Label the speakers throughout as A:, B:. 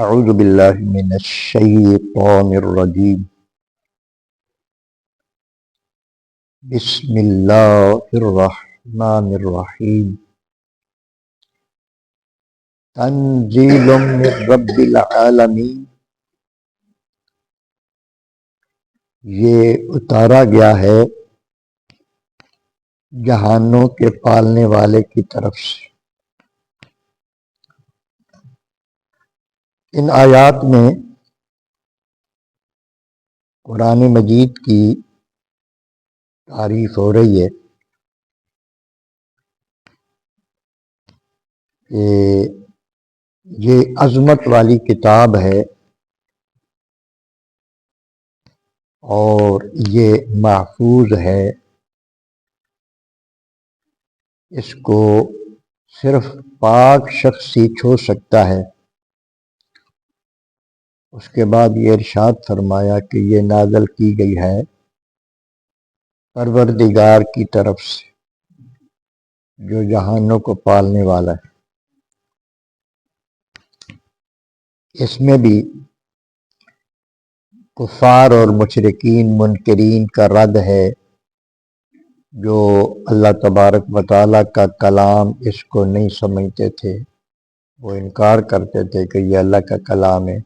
A: اعوذ باللہ من الشیطان الرجیم بسم اللہ الرحمن الرحیم تنزیل من رب العالمین، یہ اتارا گیا ہے جہانوں کے پالنے والے کی طرف سے۔ ان آیات میں قرآن مجید کی تعریف ہو رہی ہے کہ یہ عظمت والی کتاب ہے اور یہ محفوظ ہے۔ اس کو صرف پاک شخص ہی چھو سکتا ہے۔ اس کے بعد یہ ارشاد فرمایا کہ یہ نازل کی گئی ہے پروردگار کی طرف سے جو جہانوں کو پالنے والا ہے۔ اس میں بھی کفار اور مشرکین منکرین کا رد ہے، جو اللہ تبارک و تعالیٰ کا کلام اس کو نہیں سمجھتے تھے، وہ انکار کرتے تھے کہ یہ اللہ کا کلام ہے۔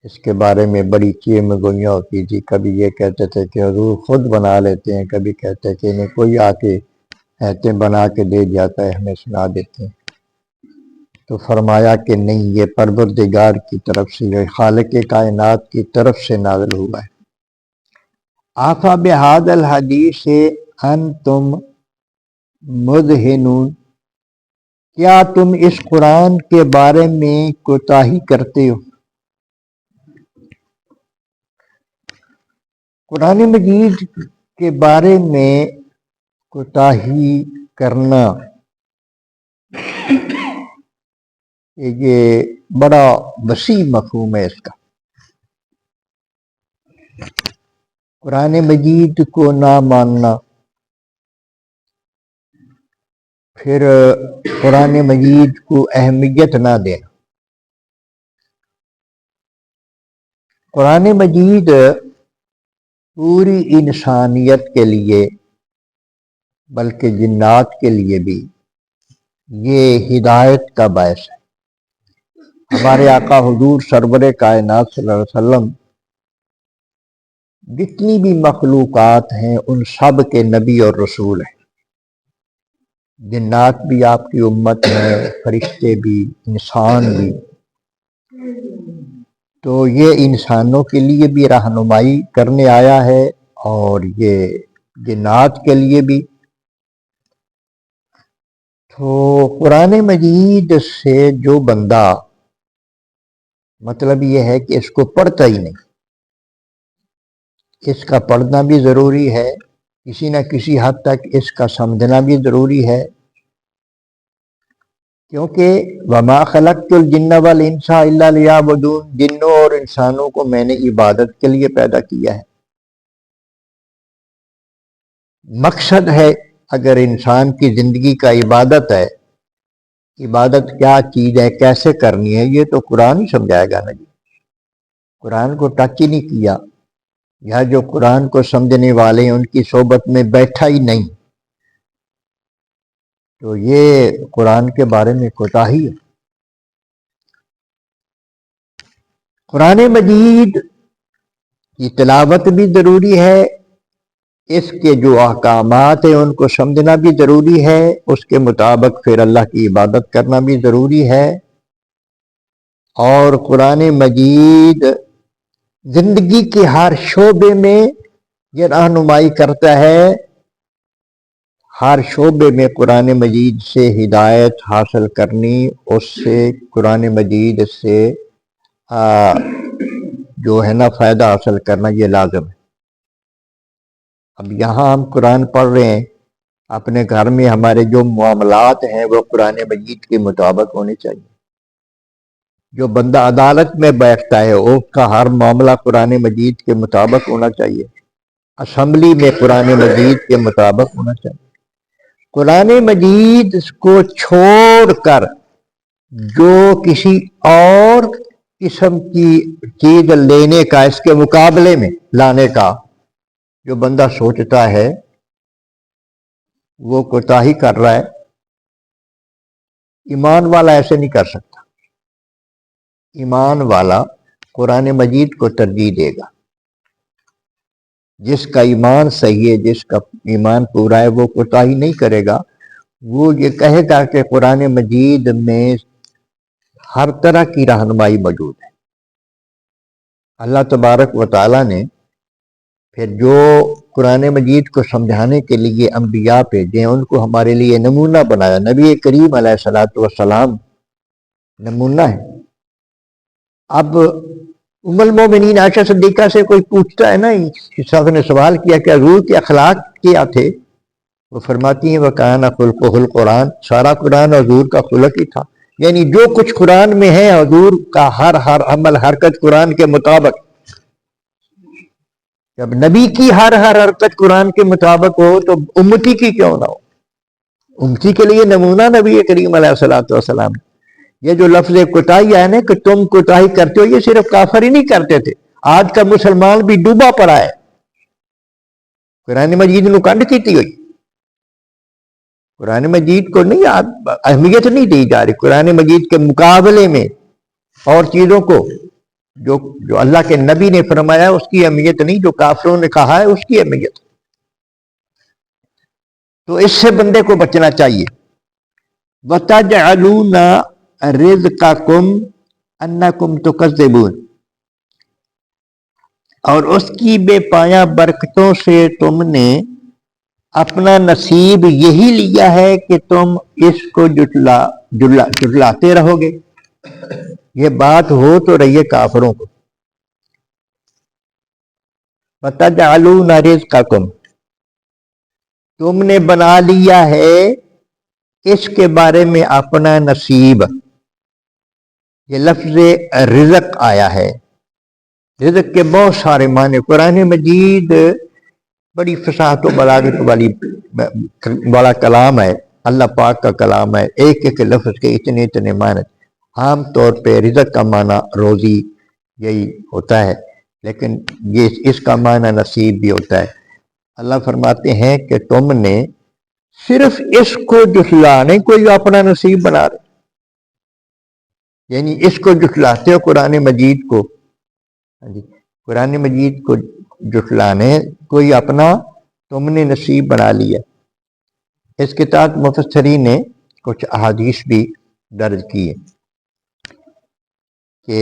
A: اس کے بارے میں بڑی چیم گوئیاں ہوتی تھی، کبھی یہ کہتے تھے کہ حضور خود بنا لیتے ہیں، کبھی کہتے کہ انہیں کوئی آ کے ایتیں بنا کے دے جاتا ہے، ہمیں سنا دیتے ہیں۔ تو فرمایا کہ نہیں، یہ پروردگار کی طرف سے، یہ خالق کائنات کی طرف سے نازل ہوا ہے۔ آفا بہذا الحدیث انتم مدہنون، کیا تم اس قرآن کے بارے میں کوتاہی کرتے ہو؟ قرآن مجید کے بارے میں کوتاہی کرنا یہ بڑا وسیع مفہوم ہے اس کا۔ قرآن مجید کو نہ ماننا، پھر قرآن مجید کو اہمیت نہ دینا۔ قرآن مجید پوری انسانیت کے لیے بلکہ جنات کے لیے بھی یہ ہدایت کا باعث ہے۔ ہمارے آقا حضور سرور کائنات صلی اللہ علیہ وسلم جتنی بھی مخلوقات ہیں ان سب کے نبی اور رسول ہیں۔ جنات بھی آپ کی امت ہیں، فرشتے بھی، انسان بھی۔ تو یہ انسانوں کے لیے بھی رہنمائی کرنے آیا ہے اور یہ جنات کے لیے بھی۔ تو قرآن مجید سے جو بندہ، مطلب یہ ہے کہ اس کو پڑھتا ہی نہیں، اس کا پڑھنا بھی ضروری ہے، کسی نہ کسی حد تک اس کا سمجھنا بھی ضروری ہے، کیونکہ وَمَا خَلَقْتُ الْجِنَّ وَالْإِنسَ إِلَّا لِيَعْبُدُونَ، جنوں اور انسانوں کو میں نے عبادت کے لیے پیدا کیا ہے۔ مقصد ہے، اگر انسان کی زندگی کا عبادت ہے، عبادت کیا چیز ہے، کیسے کرنی ہے، یہ تو قرآن ہی سمجھائے گا نا جی۔ قرآن کو ٹچ ہی نہیں کیا، یا جو قرآن کو سمجھنے والے ہیں ان کی صحبت میں بیٹھا ہی نہیں، تو یہ قرآن کے بارے میں کوتاہی ہے۔ قرآن مجید کی تلاوت بھی ضروری ہے، اس کے جو احکامات ہیں ان کو سمجھنا بھی ضروری ہے، اس کے مطابق پھر اللہ کی عبادت کرنا بھی ضروری ہے۔ اور قرآن مجید زندگی کے ہر شعبے میں یہ رہنمائی کرتا ہے، ہر شعبے میں قرآن مجید سے ہدایت حاصل کرنی، اس سے قرآن مجید سے جو ہے نا فائدہ حاصل کرنا، یہ لازم ہے۔ اب یہاں ہم قرآن پڑھ رہے ہیں، اپنے گھر میں ہمارے جو معاملات ہیں وہ قرآن مجید کے مطابق ہونے چاہیے۔ جو بندہ عدالت میں بیٹھتا ہے اس کا ہر معاملہ قرآن مجید کے مطابق ہونا چاہیے، اسمبلی میں قرآن مجید کے مطابق ہونا چاہیے۔ قرآن مجید کو چھوڑ کر جو کسی اور قسم کی چیز لینے کا، اس کے مقابلے میں لانے کا جو بندہ سوچتا ہے وہ کوتاہی کر رہا ہے۔ ایمان والا ایسے نہیں کر سکتا۔ ایمان والا قرآن مجید کو ترجیح دے گا۔ جس کا ایمان صحیح ہے، جس کا ایمان پورا ہے، وہ کوتاہی نہیں کرے گا۔ وہ یہ کہے گا کہ قرآن مجید میں ہر طرح کی رہنمائی موجود ہے۔ اللہ تبارک و تعالیٰ نے پھر جو قرآن مجید کو سمجھانے کے لیے انبیاء بھیجے ہیں، ان کو ہمارے لیے نمونہ بنایا۔ نبی کریم علیہ الصلوۃ والسلام نمونہ ہے۔ اب ام المومنین عائشہ صدیقہ سے کوئی پوچھتا ہے نا، صاحب نے سوال کیا کہ حضور کے اخلاق کیا تھے؟ وہ فرماتی ہیں وَكَانَ خُلُقُهُ القرآن، سارا قرآن حضور کا خلق ہی تھا۔ یعنی جو کچھ قرآن میں ہے، حضور کا ہر عمل حرکت قرآن کے مطابق۔ جب نبی کی ہر حرکت قرآن کے مطابق ہو تو امتی کی کیوں نہ ہو؟ امتی کے لیے نمونہ نبی کریم علیہ الصلوۃ والسلام۔ یہ جو لفظ کوتاہی ہے نا کہ تم کوتاہی کرتے ہو، یہ صرف کافر ہی نہیں کرتے تھے، آج کا مسلمان بھی ڈوبا پڑا ہے۔ قرآن مجید نو کنڈ کیتی ہوئی، قرآن مجید کو نہیں اہمیت نہیں دی جا رہی۔ قرآن مجید کے مقابلے میں اور چیزوں کو جو اللہ کے نبی نے فرمایا اس کی اہمیت نہیں، جو کافروں نے کہا ہے اس کی اہمیت۔ تو اس سے بندے کو بچنا چاہیے۔ وَتَجْعَلُونَ رِزْقَكُمْ أَنَّكُمْ تُكَذِّبُونَ، اور اس کی بے پایہ برکتوں سے تم نے اپنا نصیب یہی لیا ہے کہ تم اس کو جھٹلاتے رہو گے۔ یہ بات ہو تو رہی ہے کافروں کو۔ وَتَجْعَلُونَ رِزْقَكُمْ، تم نے بنا لیا ہے اس کے بارے میں اپنا نصیب۔ یہ لفظ رزق آیا ہے، رزق کے بہت سارے معنی۔ قرآن مجید بڑی فصاحت و بلاغت والا کلام ہے، اللہ پاک کا کلام ہے۔ ایک ایک لفظ کے اتنے اتنے معنی۔ عام طور پہ رزق کا معنی روزی یہی ہوتا ہے، لیکن اس کا معنی نصیب بھی ہوتا ہے۔ اللہ فرماتے ہیں کہ تم نے صرف اس کو جھٹلانے کو ہی اپنا نصیب بنا رہے، یعنی اس کو جھٹلاتے ہو قرآن مجید کو، قرآن مجید کو جھٹلانے کو ہی اپنا تم نے نصیب بنا لیا۔ اس کے تحت مفسرین نے کچھ احادیث بھی درج کی ہے کہ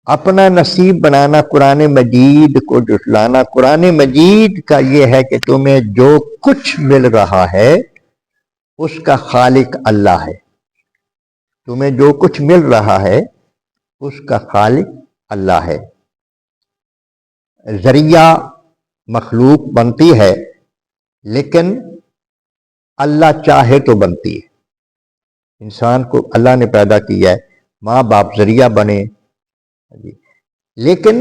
A: اپنا نصیب بنانا، قرآن مجید کو جھٹلانا۔ قرآن مجید کا یہ ہے کہ تمہیں جو کچھ مل رہا ہے اس کا خالق اللہ ہے۔ تمہیں جو کچھ مل رہا ہے اس کا خالق اللہ ہے۔ ذریعہ مخلوق بنتی ہے، لیکن اللہ چاہے تو بنتی ہے۔ انسان کو اللہ نے پیدا کیا ہے، ماں باپ ذریعہ بنے، لیکن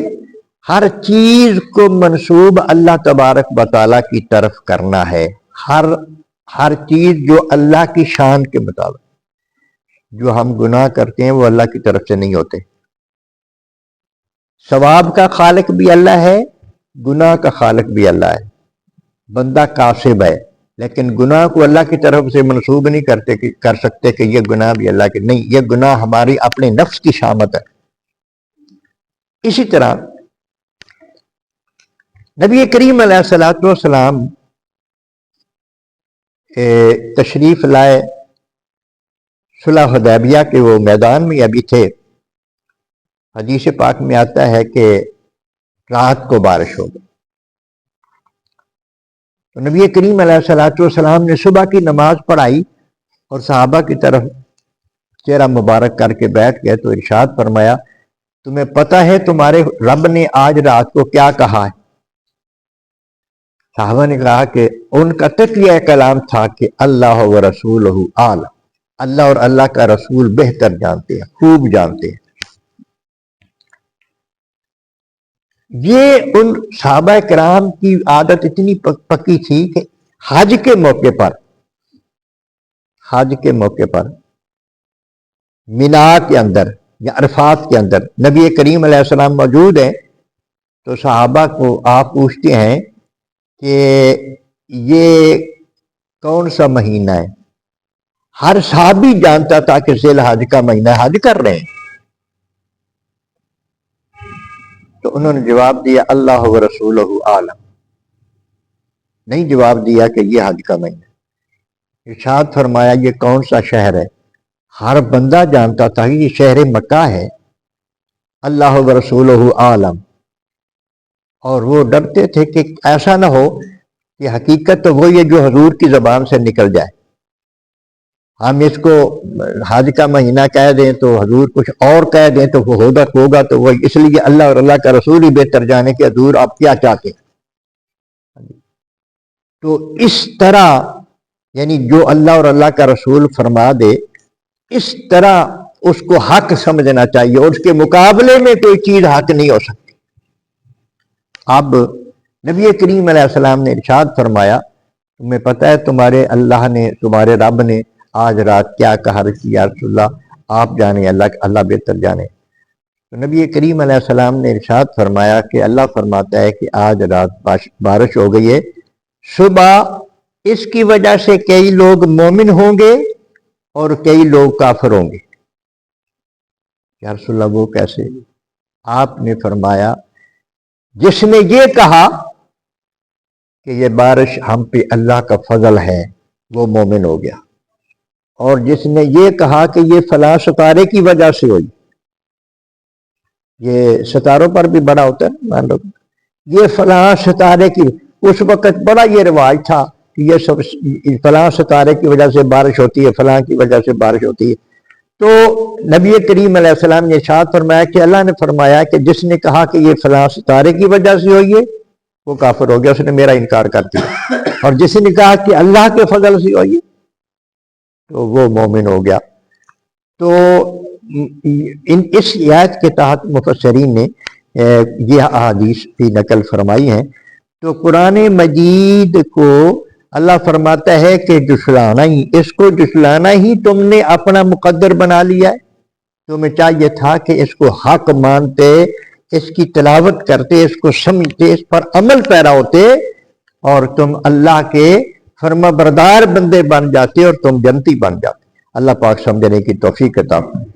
A: ہر چیز کو منسوب اللہ تبارک و تعالیٰ کی طرف کرنا ہے۔ ہر چیز جو اللہ کی شان کے مطابق۔ جو ہم گناہ کرتے ہیں وہ اللہ کی طرف سے نہیں ہوتے۔ ثواب کا خالق بھی اللہ ہے، گناہ کا خالق بھی اللہ ہے۔ بندہ کاسب ہے، لیکن گناہ کو اللہ کی طرف سے منسوب نہیں کر سکتے کہ یہ گناہ بھی اللہ کے نہیں، یہ گناہ ہماری اپنے نفس کی شامت ہے۔ اسی طرح نبی کریم علیہ الصلوۃ والسلام تشریف لائے صلح حدیبیہ کے وہ میدان میں ابھی تھے۔ حدیث پاک میں آتا ہے کہ رات کو بارش ہو گئی، تو نبی کریم علیہ الصلوۃ والسلام نے صبح کی نماز پڑھائی اور صحابہ کی طرف چہرہ مبارک کر کے بیٹھ گئے تو ارشاد فرمایا تمہیں پتہ ہے تمہارے رب نے آج رات کو کیا کہا ہے؟ صحابہ نے کہا کہ ان کا تقیہ کلام تھا کہ اللہ و رسولہ اعلم، اللہ اور اللہ کا رسول بہتر جانتے ہیں، خوب جانتے ہیں۔ یہ ان صحابہ کرام کی عادت اتنی پکی تھی کہ حج کے موقع پر مینا کے اندر یا عرفات کے اندر نبی کریم علیہ السلام موجود ہیں، تو صحابہ کو آپ پوچھتے ہیں کہ یہ کون سا مہینہ ہے؟ ہر صحابی جانتا تھا کہ ذی الحج کا مہینہ حج کر رہے ہیں. تو انہوں نے جواب دیا اللہ و رسولہ عالم، نہیں جواب دیا کہ یہ حج کا مہینہ. ارشاد فرمایا یہ کون سا شہر ہے؟ ہر بندہ جانتا تھا کہ یہ شہر مکہ ہے. اللہ و رسولہ عالم، اور وہ ڈرتے تھے کہ ایسا نہ ہو کہ حقیقت تو وہی ہے جو حضور کی زبان سے نکل جائے. ہم اس کو حج کا مہینہ کہہ دیں تو حضور کچھ اور کہہ دیں تو وہ ہوگا تو وہ، اس لیے اللہ اور اللہ کا رسول ہی بہتر جانے کہ حضور آپ کیا چاہتے ہیں. تو اس طرح یعنی جو اللہ اور اللہ کا رسول فرما دے اس طرح اس کو حق سمجھنا چاہیے، اور اس کے مقابلے میں کوئی چیز حق نہیں ہو سکتی. اب نبی کریم علیہ السلام نے ارشاد فرمایا تمہیں پتہ ہے تمہارے اللہ نے، تمہارے رب نے آج رات کیا کہا؟ یا رسول اللہ آپ جانے، اللہ بہتر جانے. تو نبی کریم علیہ السلام نے ارشاد فرمایا کہ اللہ فرماتا ہے کہ آج رات بارش ہو گئی ہے، صبح اس کی وجہ سے کئی لوگ مومن ہوں گے اور کئی لوگ کافر ہوں گے. یا رسول اللہ وہ کیسے؟ آپ نے فرمایا جس نے یہ کہا کہ یہ بارش ہم پہ اللہ کا فضل ہے وہ مومن ہو گیا، اور جس نے یہ کہا کہ یہ فلاں ستارے کی وجہ سے ہوئی، یہ ستاروں پر بھی بڑا ہوتا ہے مان لو، یہ فلاں ستارے کی، اس وقت بڑا یہ رواج تھا کہ یہ سب فلاں ستارے کی وجہ سے بارش ہوتی ہے، فلاں کی وجہ سے بارش ہوتی ہے. تو نبی کریم علیہ السلام نے ارشاد فرمایا کہ اللہ نے فرمایا کہ جس نے کہا کہ یہ فلاں ستارے کی وجہ سے ہوئی ہے وہ کافر ہو گیا، اس نے میرا انکار کر دیا، اور جس نے کہا کہ اللہ کے فضل سے ہوئی تو وہ مومن ہو گیا. تو اس آیت کے تحت مفسرین نے یہ احادیث بھی نقل فرمائی ہیں. تو قرآن مجید کو اللہ فرماتا ہے کہ جھٹلانا ہی، اس کو جھٹلانا ہی تم نے اپنا مقدر بنا لیا ہے. تمہیں چاہیے تھا کہ اس کو حق مانتے، اس کی تلاوت کرتے، اس کو سمجھتے، اس پر عمل پیرا ہوتے، اور تم اللہ کے فرما بردار بندے بن جاتے اور تم جنتی بن جاتے. اللہ پاک سمجھنے کی توفیق عطا فرمائے.